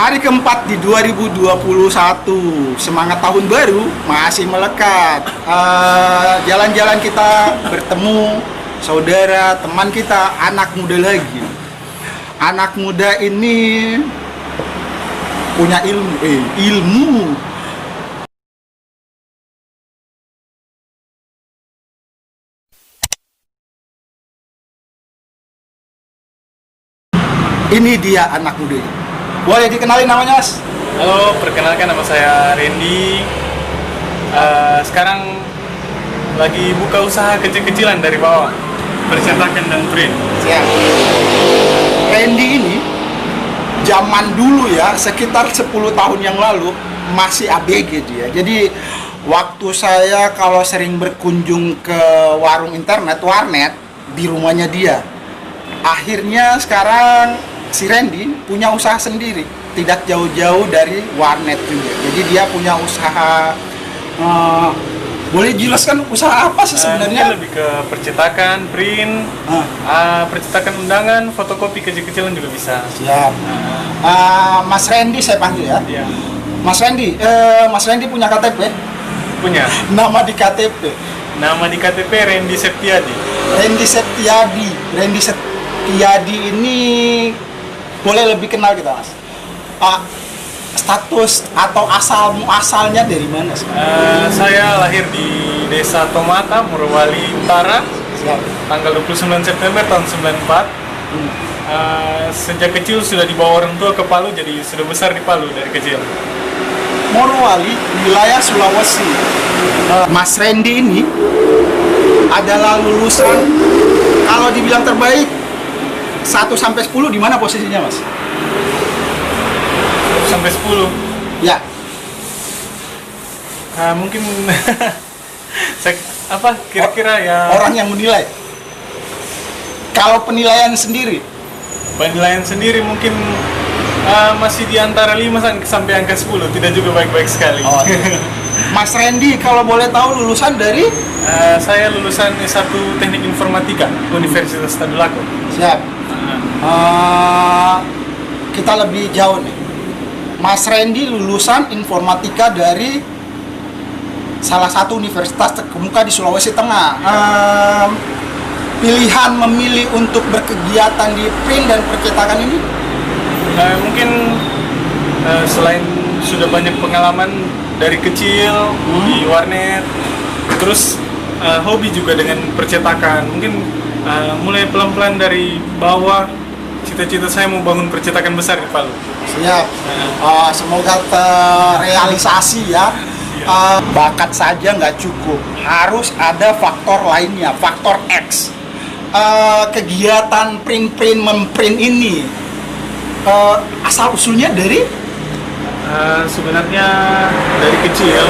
Hari keempat di 2021, semangat tahun baru masih melekat. Jalan-jalan kita bertemu saudara, teman kita, anak muda lagi. Anak muda ini punya ilmu. Ini dia anak muda. Boleh dikenalin namanya, Mas? Halo, perkenalkan nama saya Randy. Sekarang lagi buka usaha kecil-kecilan dari bawah, percetakan dan print. Siap. Randy ini zaman dulu ya, sekitar 10 tahun yang lalu masih ABG dia. Jadi waktu saya kalau sering berkunjung ke warung internet, warnet di rumahnya dia. Akhirnya sekarang si Randy punya usaha sendiri, tidak jauh-jauh dari warnet juga. Jadi dia punya usaha. Boleh jelaskan usaha apa sih sebenarnya? Mungkin lebih ke percetakan, print, percetakan undangan, fotokopi kecil-kecilan juga bisa. Siap. Mas Randy saya panggil ya. Iya. Mas Randy punya KTP? Punya. Nama di KTP? Nama di KTP Randy Septiadi. Randy Septiadi ini boleh lebih kenal kita, Mas? Status atau asalnya dari mana sih? Saya lahir di Desa Tomata, Morowali Utara. Siap. Tanggal 29 September tahun 94. Sejak kecil sudah dibawa orang tua ke Palu, jadi sudah besar di Palu dari kecil. Morowali, wilayah Sulawesi. Mas Randy ini adalah lulusan, kalau dibilang terbaik 1 sampai 10 di mana posisinya, Mas? 1 sampai 10. Ya. Mungkin kira-kira ya. Orang yang menilai. Kalau penilaian sendiri Mungkin masih di antara 5 sampai angka 10, tidak juga baik-baik sekali. Oh, iya. Mas Randy kalau boleh tahu lulusan dari? Saya lulusan S1 Teknik Informatika Universitas Tadulako. Siap. Kita lebih jauh nih. Mas Randy lulusan informatika dari salah satu universitas terkemuka di Sulawesi Tengah. Pilihan memilih untuk berkegiatan di print dan percetakan ini? Mungkin selain sudah banyak pengalaman dari kecil di warnet, terus hobi juga dengan percetakan. Mungkin mulai pelan-pelan dari bawah. Cita-cita saya mau bangun percetakan besar di Palu. Siap. Semoga terrealisasi ya. Bakat saja nggak cukup, harus ada faktor lainnya, faktor X. Kegiatan memprint ini asal usulnya dari? Sebenarnya dari kecil,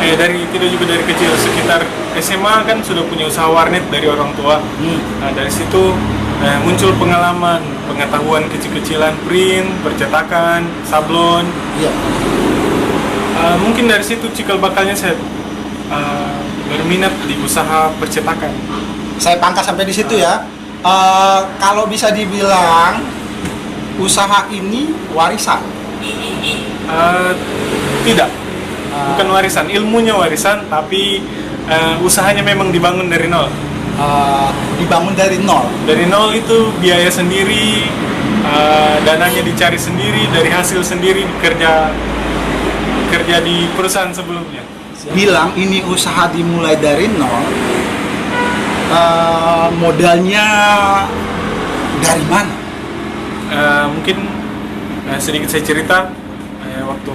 tidak juga dari kecil, sekitar SMA kan sudah punya usaha warnet dari orang tua. Nah, dari situ muncul pengetahuan kecil-kecilan print, percetakan, sablon. Iya. Mungkin dari situ cikal bakalnya saya berminat di usaha percetakan. Saya pangkas sampai di situ ya. Kalau bisa dibilang usaha ini warisan? Tidak, bukan warisan. Ilmunya warisan, tapi usahanya memang dibangun dari nol. Dibangun dari nol. Dari nol itu biaya sendiri, dananya dicari sendiri, dari hasil sendiri, kerja di perusahaan sebelumnya. Bilang ini usaha dimulai dari nol, modalnya dari mana? Mungkin sedikit saya cerita. Waktu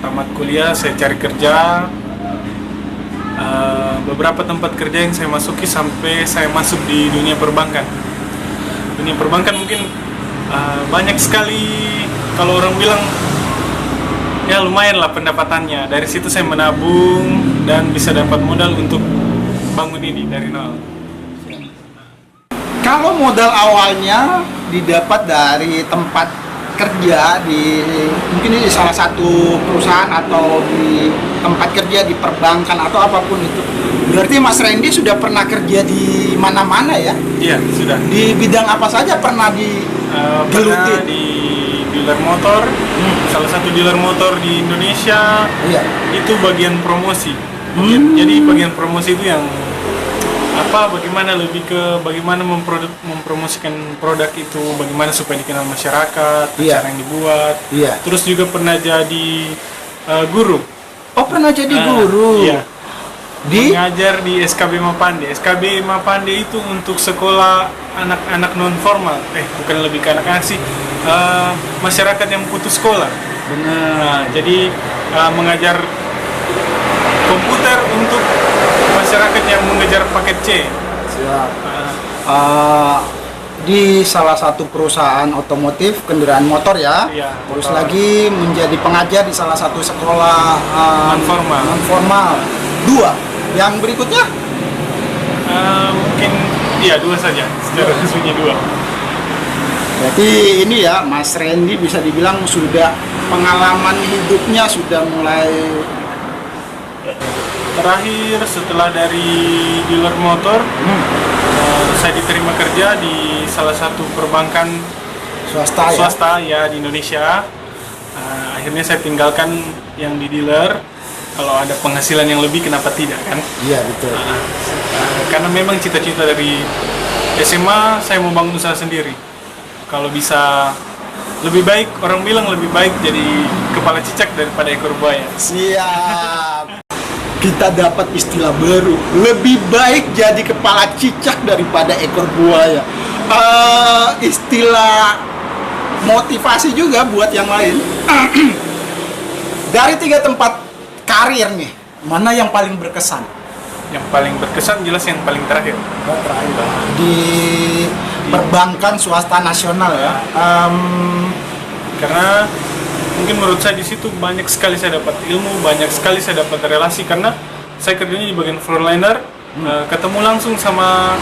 tamat kuliah saya cari kerja. Beberapa tempat kerja yang saya masuki sampai saya masuk di dunia perbankan. Dunia perbankan mungkin banyak sekali, kalau orang bilang ya lumayan lah pendapatannya. Dari situ saya menabung dan bisa dapat modal untuk bangun ini dari nol. Kalau modal awalnya didapat dari tempat kerja mungkin di salah satu perusahaan atau di tempat kerja di perbankan atau apapun itu, berarti Mas Randy sudah pernah kerja di mana-mana ya? Iya, sudah. Di bidang apa saja pernah digeluti? Pernah di dealer motor, salah satu dealer motor di Indonesia. Iya. Itu bagian promosi. Jadi bagian promosi itu yang bagaimana lebih ke bagaimana mempromosikan produk itu, bagaimana supaya dikenal masyarakat, Iya. cara yang dibuat. Iya. Terus juga pernah jadi guru. Oh, pernah jadi guru. Iya. Di Mengajar di SKB Mapande. SKB Mapande itu untuk sekolah anak-anak non formal. Bukan lebih ke anak-anak sih. Masyarakat yang putus sekolah. benar. Nah, jadi mengajar komputer untuk masyarakat yang mengejar paket C. Siap. Di salah satu perusahaan otomotif kendaraan motor ya. Iya, Terus motor. lagi menjadi pengajar di salah satu sekolah Non-formal. non-formal. 2. Yang berikutnya Mungkin dua saja. Secara resminya 2. berarti ini ya Mas Randy bisa dibilang sudah pengalaman hidupnya sudah mulai Terakhir setelah dari dealer motor, saya diterima kerja di salah satu perbankan swasta ya. swasta ya di Indonesia. Akhirnya saya tinggalkan yang di dealer. Kalau ada penghasilan yang lebih, kenapa tidak kan? Iya betul. Karena memang cita-cita dari SMA saya mau bangun usaha sendiri. Kalau bisa lebih baik, orang bilang lebih baik jadi kepala cicak daripada ekor buaya. Siap. Kita dapat istilah baru. Lebih baik jadi kepala cicak daripada ekor buaya. Istilah motivasi juga buat yang lain. Dari 3 tempat karir nih, mana yang paling berkesan? Yang paling berkesan jelas yang paling terakhir. Di perbankan swasta nasional ya. Karena mungkin menurut saya di situ banyak sekali saya dapat ilmu, banyak sekali saya dapat relasi karena saya kerjanya di bagian frontliner, ketemu langsung sama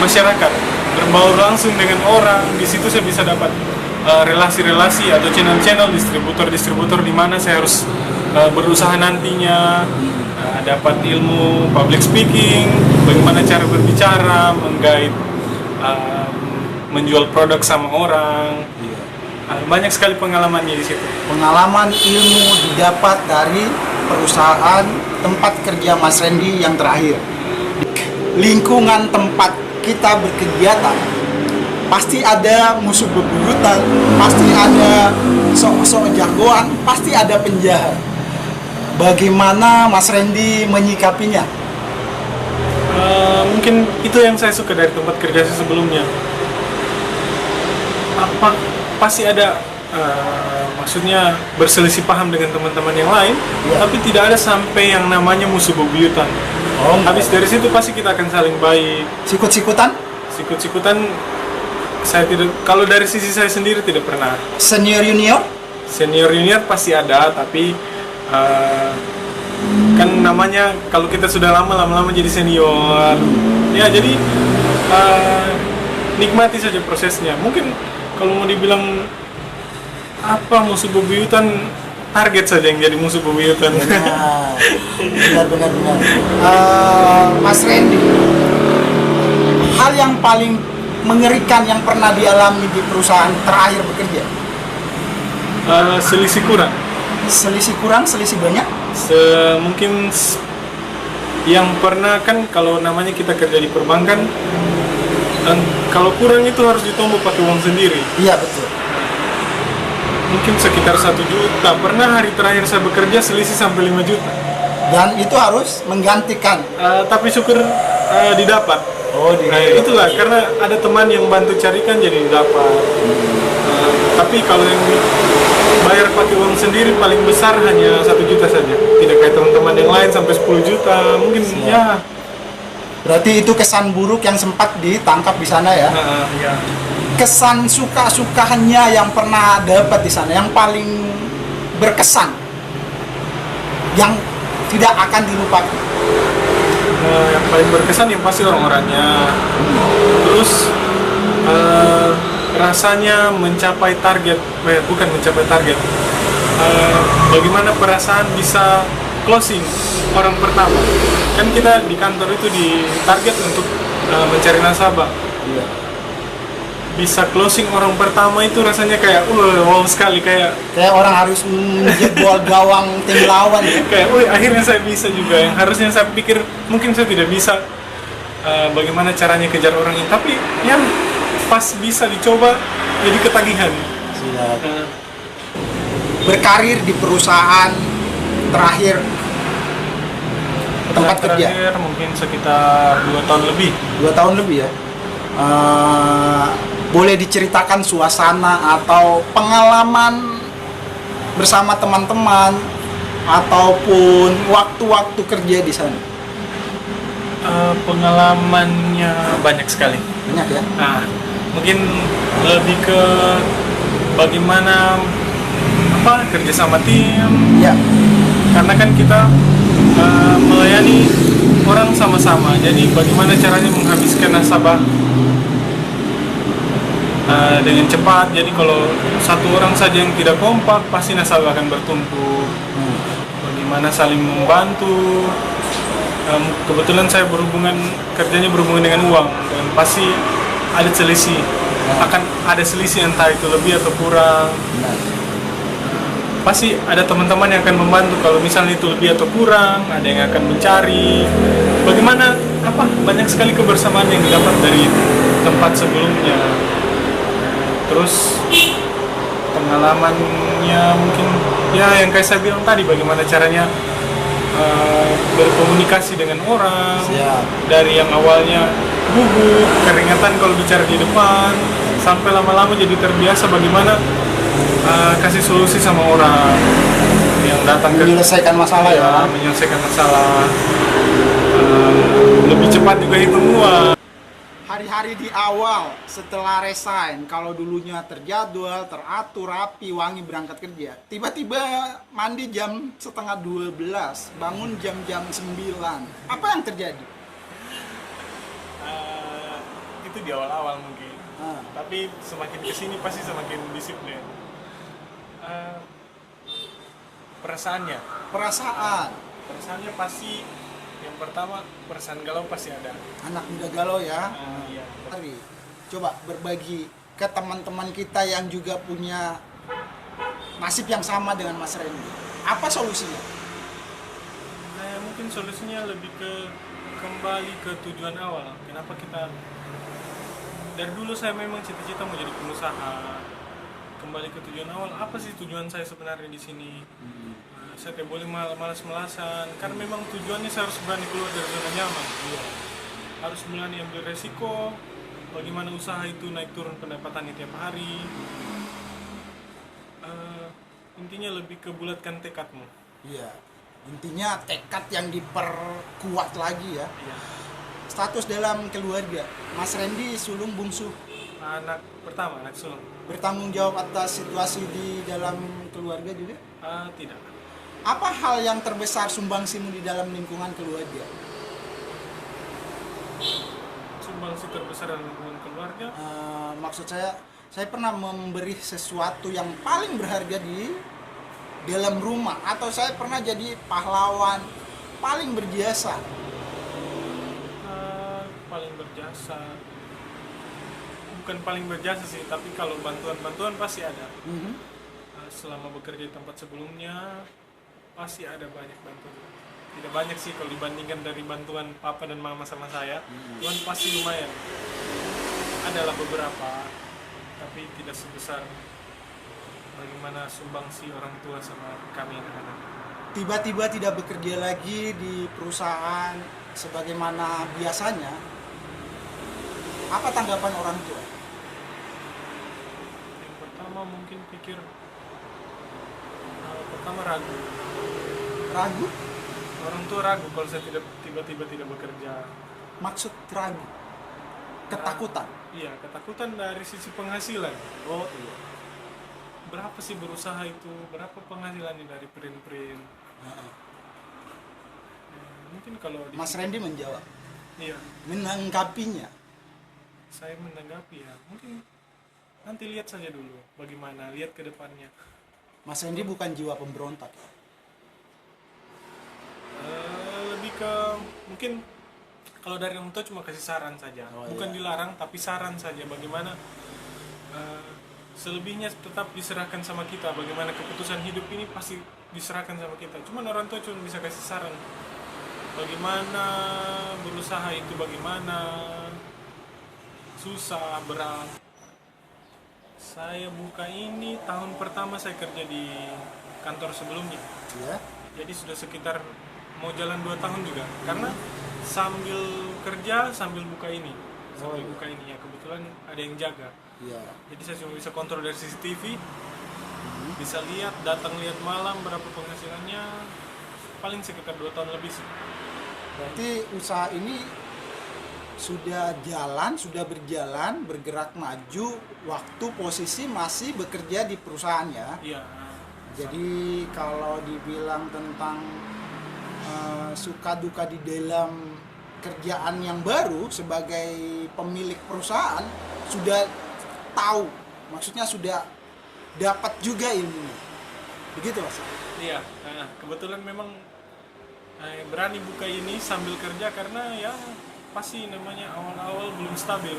masyarakat, berbaur langsung dengan orang. Di situ saya bisa dapat relasi-relasi atau channel-channel distributor di mana saya harus berusaha nantinya, dapat ilmu public speaking, bagaimana cara berbicara, menggait, menjual produk sama orang. Banyak sekali pengalamannya di situ. Pengalaman ilmu didapat dari perusahaan tempat kerja Mas Randy yang terakhir. Lingkungan tempat kita berkegiatan pasti ada musuh bebuyutan, pasti ada sok-sok jagoan, pasti ada penjahat. Bagaimana Mas Randy menyikapinya? Mungkin itu yang saya suka dari tempat kerja saya sebelumnya. Pasti ada maksudnya berselisih paham dengan teman-teman yang lain, tapi tidak ada sampai yang namanya musuh bebuyutan. Habis dari situ pasti kita akan saling baik. Sikut-sikutan? Sikut-sikutan saya tidak, kalau dari sisi saya sendiri tidak pernah. Senior junior? Senior junior pasti ada, tapi kan namanya kalau kita sudah lama-lama jadi senior ya, jadi nikmati saja prosesnya. Mungkin kalau mau dibilang musuh bebuyutan, target saja yang jadi musuh bebuyutan. Benar. Mas Randy, hal yang paling mengerikan yang pernah dialami di perusahaan terakhir bekerja? Selisih kurang. Selisih kurang, selisih banyak? Mungkin yang pernah kan kalau namanya kita kerja di perbankan, dan kalau kurang itu harus ditombok pakai uang sendiri. Iya betul. Mungkin sekitar 1 juta. Pernah hari terakhir saya bekerja selisih sampai 5 juta. Dan itu harus menggantikan. Tapi syukur didapat. Itulah karena ada teman yang bantu carikan jadi didapat. Tapi kalau yang bayar pakai uang sendiri paling besar hanya 1 juta saja. Tidak kayak teman-teman yang lain sampai 10 juta. Mungkin ya. Berarti itu kesan buruk yang sempat ditangkap di sana ya? Ya. Kesan suka-sukanya yang pernah dapat di sana, yang paling berkesan, yang tidak akan dilupakan? Yang paling berkesan yang pasti orang-orangnya. Terus rasanya mencapai target, bukan mencapai target. Bagaimana perasaan bisa closing orang pertama? Kan kita di kantor itu di target untuk mencari nasabah. bisa closing orang pertama itu rasanya kayak wow sekali, kayak orang harus menjebol gawang tim lawan ya. kayak akhirnya saya bisa juga yang harusnya saya pikir mungkin saya tidak bisa. Bagaimana caranya kejar orang ini, tapi ya pas bisa dicoba jadi ketagihan. Siap. Berkarir di perusahaan terakhir tempat kerja Terakhir mungkin sekitar 2 tahun lebih. 2 tahun lebih ya. Boleh diceritakan suasana atau pengalaman bersama teman-teman ataupun waktu-waktu kerja di sana? Pengalamannya banyak sekali. Banyak ya. Mungkin lebih ke bagaimana kerja sama tim. Ya. Karena kan kita melayani orang sama-sama. Jadi bagaimana caranya menghabiskan nasabah dengan cepat. Jadi kalau satu orang saja yang tidak kompak, pasti nasabah akan bertumpuk. Bagaimana saling membantu. Kebetulan saya kerjanya berhubungan dengan uang, dan pasti ada selisih. Akan ada selisih entah itu lebih atau kurang. Pasti ada teman-teman yang akan membantu kalau misalnya itu lebih atau kurang, ada yang akan mencari bagaimana banyak sekali kebersamaan yang didapat dari tempat sebelumnya. Terus pengalamannya mungkin ya yang kayak saya bilang tadi, bagaimana caranya berkomunikasi dengan orang. Siap. Dari yang awalnya gugup, keringatan kalau bicara di depan, sampai lama-lama jadi terbiasa bagaimana kasih solusi sama orang yang datang Menyelesaikan masalah ya. Menyelesaikan masalah. Lebih cepat juga hitung uang. Hari-hari di awal setelah resign, kalau dulunya terjadwal, teratur, rapi, wangi berangkat kerja, tiba-tiba mandi jam setengah 12, bangun jam-jam 9. Apa yang terjadi? Itu di awal-awal mungkin. Tapi semakin kesini pasti semakin disiplin. Perasaannya pasti, yang pertama perasaan galau pasti ada. Anak muda galau ya. Iya. Mari coba berbagi ke teman-teman kita yang juga punya nasib yang sama dengan Mas Randy. Apa solusinya? Mungkin solusinya lebih ke kembali ke tujuan awal. Kenapa kita dari dulu saya memang cita-cita mau jadi pengusaha. Kembali ke tujuan awal, apa sih tujuan saya sebenarnya di sini? Saya tidak boleh malas-malasan, karena memang tujuannya saya harus berani keluar dari zona nyaman. Harus berani ambil resiko, bagaimana usaha itu naik turun pendapatannya tiap hari. Intinya lebih ke bulatkan tekadmu. Iya, intinya tekad yang diperkuat lagi ya. Iya. Status dalam keluarga, Mas Randy sulung bungsu, Anak pertama, anak sulung. bertanggung jawab atas situasi di dalam keluarga juga? Tidak. Apa hal yang terbesar sumbangsimu di dalam lingkungan keluarga? Sumbangsi terbesar dalam lingkungan keluarga? Maksud saya pernah memberi sesuatu yang paling berharga di dalam rumah, atau saya pernah jadi pahlawan paling berjasa. Paling berjasa, bukan paling berjasa sih, tapi kalau bantuan pasti ada. Selama bekerja di tempat sebelumnya pasti ada banyak bantuan. Tidak banyak sih kalau dibandingkan dari bantuan papa dan mama sama saya, cuman pasti lumayan. Adalah beberapa, tapi tidak sebesar bagaimana sumbangsi orang tua sama kami anak-anak. Tiba-tiba tidak bekerja lagi di perusahaan sebagaimana biasanya. Apa tanggapan orang tua? Yang pertama mungkin pikir, pertama ragu. Ragu? Orang tua ragu kalau saya tiba-tiba tidak bekerja. Maksud ragu? Ketakutan? Iya, ketakutan dari sisi penghasilan. Oh iya. Berapa sih berusaha itu? Berapa penghasilannya dari print-print? Mungkin kalau Mas Randy menjawab, iya, menanggapinya. saya menanggapi ya, mungkin nanti lihat saja dulu bagaimana, lihat ke depannya. Mas Randy bukan jiwa pemberontak. Lebih ke mungkin kalau dari orang tua cuma kasih saran saja, bukan dilarang tapi saran saja bagaimana selebihnya tetap diserahkan sama kita. Bagaimana keputusan hidup ini pasti diserahkan sama kita. Cuman orang tua cuma bisa kasih saran bagaimana berusaha itu, bagaimana susah, berat. Saya buka ini tahun pertama saya kerja di kantor sebelumnya. Ya. Jadi sudah sekitar mau jalan 2 tahun juga. Karena sambil kerja sambil buka ini. Sambil buka ini ya, kebetulan ada yang jaga. Iya. Jadi saya cuma bisa kontrol dari CCTV, bisa lihat, datang lihat malam berapa penghasilannya, paling sekitar 2 tahun lebih sih. Berarti usaha ini sudah jalan, sudah berjalan, bergerak maju, waktu posisi masih bekerja di perusahaan ya. Iya. Jadi kalau dibilang tentang suka duka di dalam kerjaan yang baru sebagai pemilik perusahaan sudah tahu, maksudnya sudah dapat juga ilmunya, begitu Mas? Iya, nah, kebetulan memang berani buka ini sambil kerja karena ya pasti namanya awal-awal belum stabil.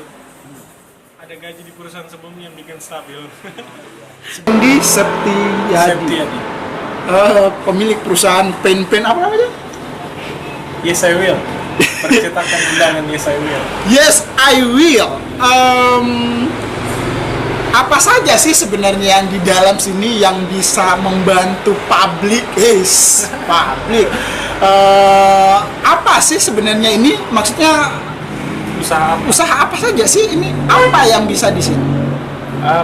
Ada gaji di perusahaan sebelumnya yang bikin stabil. Sendi Septiadi, pemilik perusahaan pen apa namanya? Yes I will. Percetakan undangan Yes I will. Yes I will. Apa saja sih sebenarnya yang di dalam sini yang bisa membantu publik? Publik. Apa sih sebenarnya ini? Maksudnya usaha apa saja sih ini? Apa yang bisa di sini?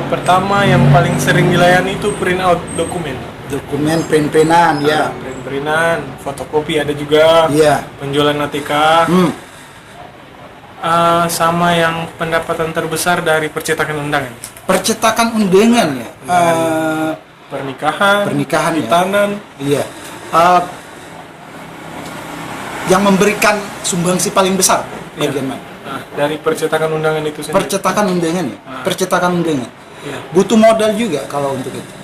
Pertama yang paling sering dilayani itu print out dokumen. Dokumen pen-penan ya. Print-printan, fotokopi ada juga. Iya. Penjualan ATK. Sama yang pendapatan terbesar dari percetakan undangan. Percetakan undangan ya. Pernikahan, ya. Iya. Yang memberikan sumbangsi paling besar bagian mana? Dari percetakan undangan itu sendiri. Percetakan undangan ya. Percetakan undangan. Iya. Butuh modal juga kalau untuk itu.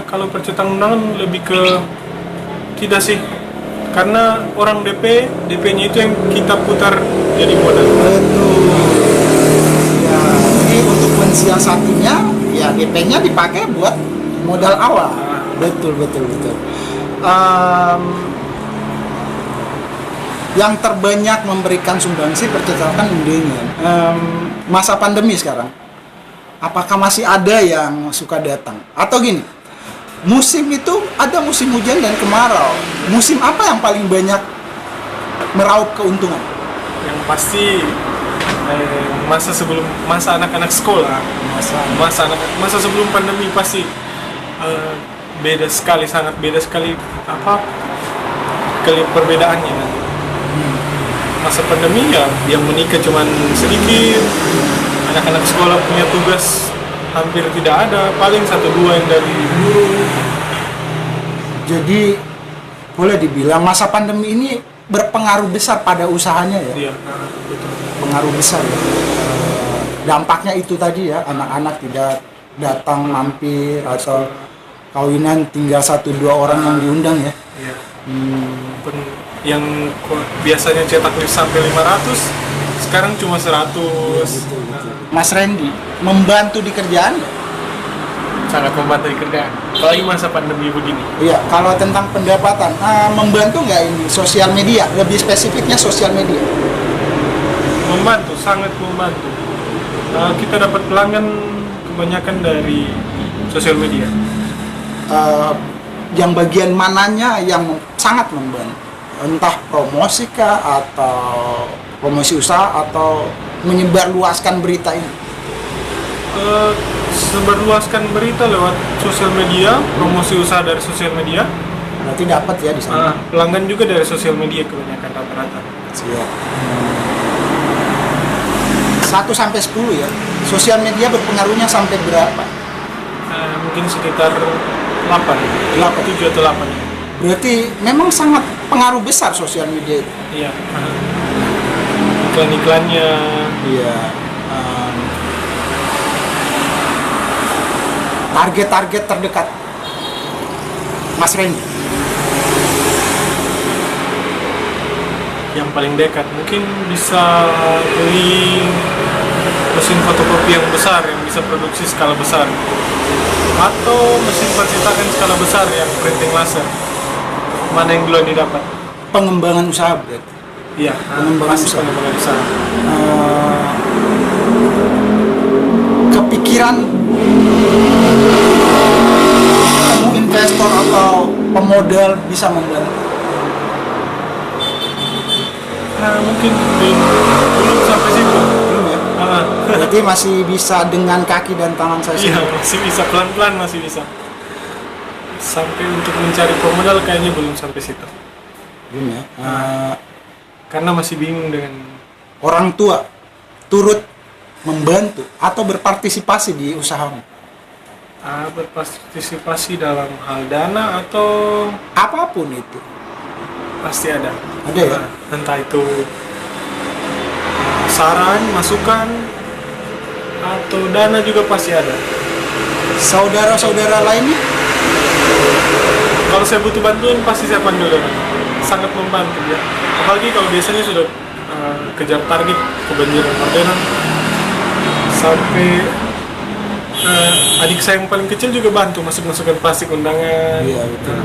Kalau percetakan undangan lebih ke tidak sih. Karena orang DP-nya itu yang kita putar jadi modal. Betul. Ya, jadi untuk mensiasatinya, ya DP-nya dipakai buat modal awal. Betul. Yang terbanyak memberikan sumbangsi percetakan undangan. Masa pandemi sekarang, apakah masih ada yang suka datang? Atau gini? Musim itu ada musim hujan dan kemarau. Musim apa yang paling banyak meraup keuntungan? Yang pasti masa anak-anak sekolah, masa sebelum pandemi pasti sangat beda sekali perbedaannya. Masa pandemi ya yang menikah cuman sedikit, anak-anak sekolah punya tugas hampir tidak ada, paling 1-2 yang dari guru. Jadi boleh dibilang masa pandemi ini berpengaruh besar pada usahanya ya. Iya, betul. Pengaruh besar ya. Dampaknya itu tadi ya, anak-anak tidak datang mampir atau kawinan tinggal 1-2 orang yang diundang ya. Iya. Yang biasanya cetak list sampai 500 sekarang cuma 100. Betul. Mas Randy membantu di kerjaan? Sangat membantu di kerjaan. Apalagi masa pandemi begini. Iya, kalau tentang pendapatan, membantu nggak ini sosial media? Lebih spesifiknya sosial media. Membantu, sangat membantu. Kita dapat pelanggan kebanyakan dari sosial media. Yang bagian mananya yang sangat membantu? Entah promosi kah, atau promosi usaha, atau menyebarluaskan berita ini? Sebarluaskan berita lewat sosial media, promosi usaha dari sosial media. Berarti dapat ya di sana. Pelanggan juga dari sosial media kebanyakan rata-rata. Siap. 1-10 ya. Sosial media berpengaruhnya sampai berapa? Mungkin sekitar 7 atau 8 ya. Berarti memang sangat pengaruh besar sosial media itu. Iya. Iklan-iklannya. Iya. Target-target terdekat Mas Randy yang paling dekat mungkin bisa beli mesin fotokopi yang besar yang bisa produksi skala besar, atau mesin percetakan skala besar yang printing laser. Mana yang duluan didapat? Pengembangan usaha berarti. Iya, Pengembangan masih usaha. pengembangan usaha. Kepikiran ketemu investor atau pemodal bisa membantu. Nah, mungkin belum sampai situ. Belum ya? Ah, Berarti masih bisa dengan kaki dan tangan saya iya, sendiri. masih bisa pelan-pelan, masih bisa. Sampai untuk mencari pemodal kayaknya belum sampai situ. Belum ya? Karena masih bingung dengan Orang tua turut membantu atau berpartisipasi di usahamu. berpartisipasi dalam hal dana atau Apapun itu. pasti ada. Ada ya? Entah itu saran, masukan, atau dana juga pasti ada. Saudara-saudara lainnya? Kalau saya butuh bantuan pasti saya panggil dana. Sangat membantu ya. Apalagi kalau biasanya sudah kejar target kebanjiran orderan, sampai adik saya yang paling kecil juga bantu masuk-masukan plastik undangan. Iya, betul.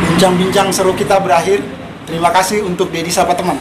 Bincang-bincang seru kita berakhir. Terima kasih untuk Dedi Sapa Teman.